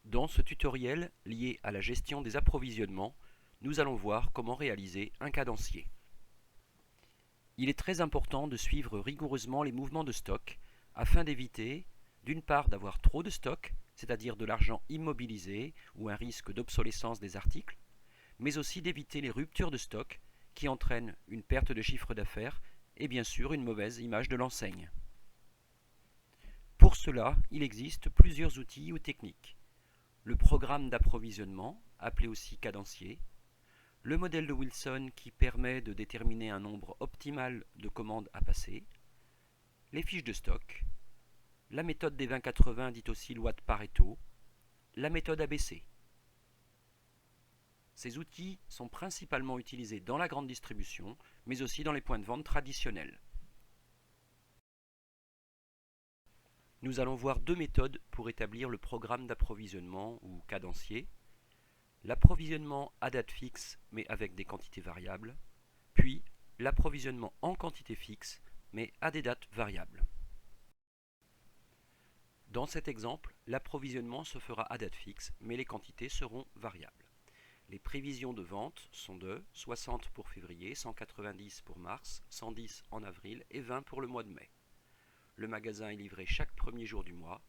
Dans ce tutoriel lié à la gestion des approvisionnements, nous allons voir comment réaliser un cadencier. Il est très important de suivre rigoureusement les mouvements de stock afin d'éviter, d'une part, d'avoir trop de stock, c'est-à-dire de l'argent immobilisé ou un risque d'obsolescence des articles, mais aussi d'éviter les ruptures de stock qui entraînent une perte de chiffre d'affaires et bien sûr une mauvaise image de l'enseigne. Pour cela, il existe plusieurs outils ou techniques. Le programme d'approvisionnement, appelé aussi cadencier, le modèle de Wilson qui permet de déterminer un nombre optimal de commandes à passer, les fiches de stock, la méthode des 20-80 dite aussi loi de Pareto, la méthode ABC. Ces outils sont principalement utilisés dans la grande distribution, mais aussi dans les points de vente traditionnels. Nous allons voir deux méthodes pour établir le programme d'approvisionnement ou cadencier. L'approvisionnement à date fixe mais avec des quantités variables, puis l'approvisionnement en quantité fixe mais à des dates variables. Dans cet exemple, l'approvisionnement se fera à date fixe mais les quantités seront variables. Les prévisions de vente sont de 60 pour février, 190 pour mars, 110 en avril et 20 pour le mois de mai. Le magasin est livré chaque premier jour du mois.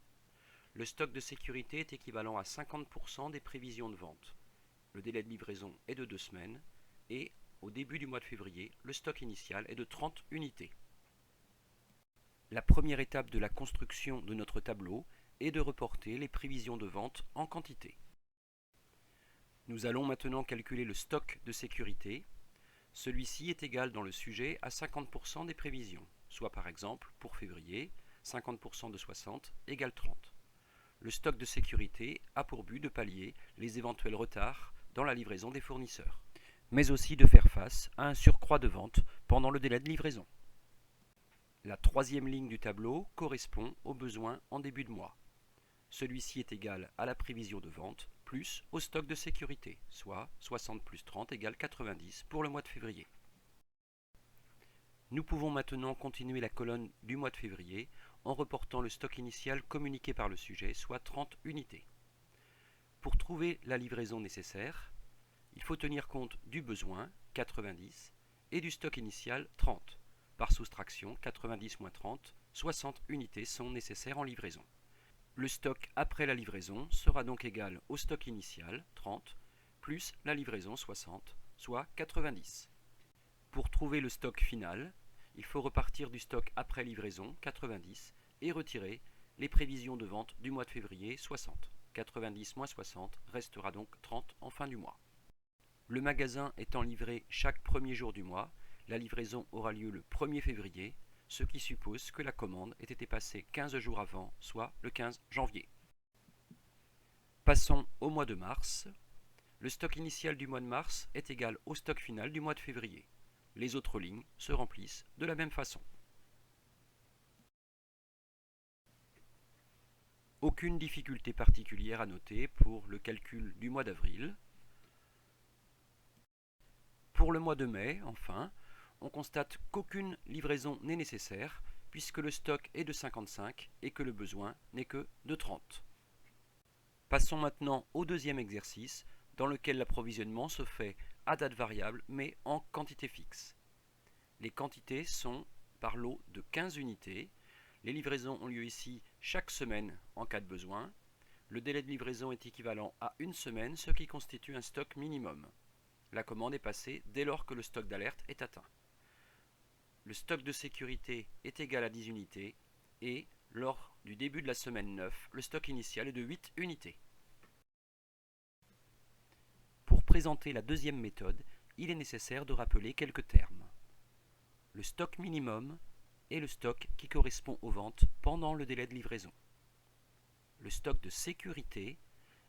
Le stock de sécurité est équivalent à 50% des prévisions de vente. Le délai de livraison est de 2 semaines et au début du mois de février, le stock initial est de 30 unités. La première étape de la construction de notre tableau est de reporter les prévisions de vente en quantité. Nous allons maintenant calculer le stock de sécurité. Celui-ci est égal dans le sujet à 50% des prévisions, soit par exemple, pour février, 50% de 60 égale 30. Le stock de sécurité a pour but de pallier les éventuels retards dans la livraison des fournisseurs, mais aussi de faire face à un surcroît de vente pendant le délai de livraison. La troisième ligne du tableau correspond aux besoins en début de mois. Celui-ci est égal à la prévision de vente plus au stock de sécurité, soit 60 plus 30 égale 90 pour le mois de février. Nous pouvons maintenant continuer la colonne du mois de février en reportant le stock initial communiqué par le sujet, soit 30 unités. Pour trouver la livraison nécessaire, il faut tenir compte du besoin, 90, et du stock initial, 30. Par soustraction, 90 moins 30, 60 unités sont nécessaires en livraison. Le stock après la livraison sera donc égal au stock initial, 30, plus la livraison, 60, soit 90. Pour trouver le stock final, il faut repartir du stock après livraison, 90, et retirer les prévisions de vente du mois de février, 60. 90 moins 60 restera donc 30 en fin du mois. Le magasin étant livré chaque premier jour du mois, la livraison aura lieu le 1er février, ce qui suppose que la commande ait été passée 15 jours avant, soit le 15 janvier. Passons au mois de mars. Le stock initial du mois de mars est égal au stock final du mois de février. Les autres lignes se remplissent de la même façon. Aucune difficulté particulière à noter pour le calcul du mois d'avril. Pour le mois de mai, enfin, on constate qu'aucune livraison n'est nécessaire puisque le stock est de 55 et que le besoin n'est que de 30. Passons maintenant au deuxième exercice dans lequel l'approvisionnement se fait à date variable mais en quantité fixe. Les quantités sont par lot de 15 unités. Les livraisons ont lieu ici chaque semaine en cas de besoin. Le délai de livraison est équivalent à une semaine, ce qui constitue un stock minimum. La commande est passée dès lors que le stock d'alerte est atteint. Le stock de sécurité est égal à 10 unités et, lors du début de la semaine 9, le stock initial est de 8 unités. Pour présenter la deuxième méthode, il est nécessaire de rappeler quelques termes. Le stock minimum est le stock qui correspond aux ventes pendant le délai de livraison. Le stock de sécurité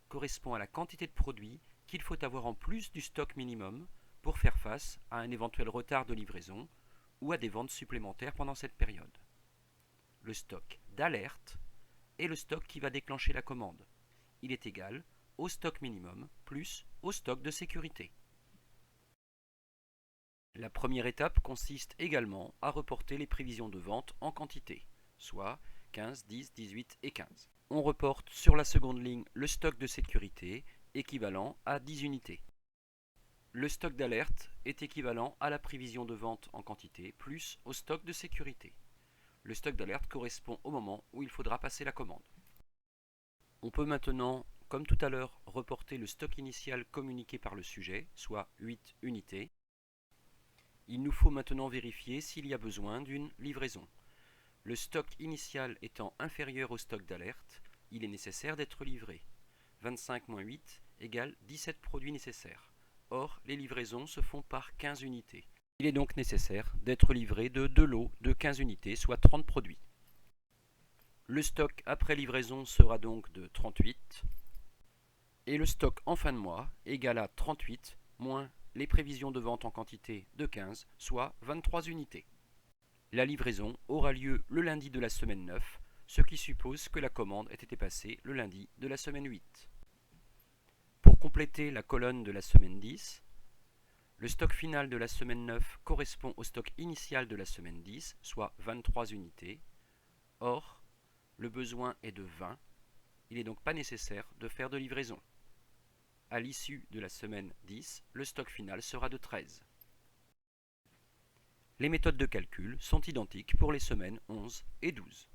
correspond à la quantité de produits qu'il faut avoir en plus du stock minimum pour faire face à un éventuel retard de livraison ou à des ventes supplémentaires pendant cette période. Le stock d'alerte est le stock qui va déclencher la commande. Il est égal au stock minimum plus au stock de sécurité. La première étape consiste également à reporter les prévisions de vente en quantité, soit 15, 10, 18 et 15. on reporte sur la seconde ligne le stock de sécurité équivalent à 10 unités. Le stock d'alerte est équivalent à la prévision de vente en quantité plus au stock de sécurité. Le stock d'alerte correspond au moment où il faudra passer la commande. On peut maintenant, comme tout à l'heure, reporter le stock initial communiqué par le sujet, soit 8 unités. Il nous faut maintenant vérifier s'il y a besoin d'une livraison. Le stock initial étant inférieur au stock d'alerte, il est nécessaire d'être livré. 25 moins 8 égale 17 produits nécessaires. Or, les livraisons se font par 15 unités. Il est donc nécessaire d'être livré de 2 lots de 15 unités, soit 30 produits. Le stock après livraison sera donc de 38. Et le stock en fin de mois égale à 38 moins les prévisions de vente en quantité de 15, soit 23 unités. La livraison aura lieu le lundi de la semaine 9, ce qui suppose que la commande ait été passée le lundi de la semaine 8. Pour compléter la colonne de la semaine 10, le stock final de la semaine 9 correspond au stock initial de la semaine 10, soit 23 unités. Or, le besoin est de 20, il n'est donc pas nécessaire de faire de livraison. À l'issue de la semaine 10, le stock final sera de 13. Les méthodes de calcul sont identiques pour les semaines 11 et 12.